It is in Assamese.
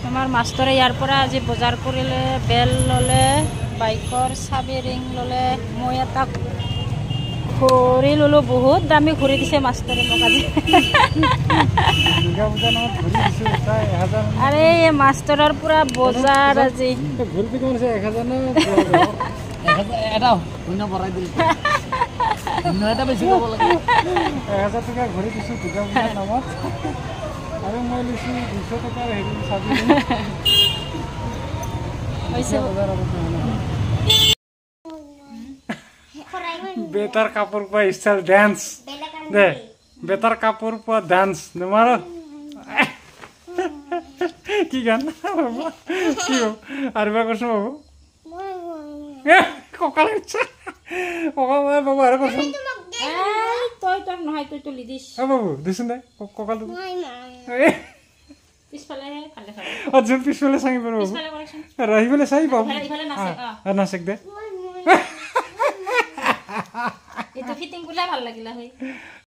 আমাৰ মাষ্টৰে ইয়াৰ পৰা আজি বজাৰ কৰিলে বেল ললে বাইকৰ চাবি ৰিং ললে মই এটা ঘড়ী ললো বহুত দামী ঘড়ী দিছে মাষ্টৰে মোক আজি আৰে মাষ্টৰৰ পুৰা বজাৰ আজি ঘড়ীটো কোন আছে 1000 না এটা শূন্য ভৰাই দিল শূন্য এটা বেছি ক'ব লাগে 1000 টাকা ঘড়ী দিছো দুটা পূজাৰ নামত আৰু মই লৈছো 200 টকাৰ হেৰি চাবি হৈছে বেটাৰ কাপোৰ পা ষ্টাইল ডান্স দে বেটাৰ কাপোৰ পা ডান্স নমাৰ কি গান কি আৰু বা কৈছো বাবু ককাল ককাল বাবু আৰু কৈছো তই তই নহয় তই তুলি দিছ বাবু দিছোন দে ককাল পিছফালে ভালে ভালে অজন পিছফালে চাই পাৰো পিছফালে কৰিছ ৰাহিবলে চাই বাবু ইফালে নাচে নাচক দে এইটো ফিটিং কৰিলে ভাল লাগিলা হয়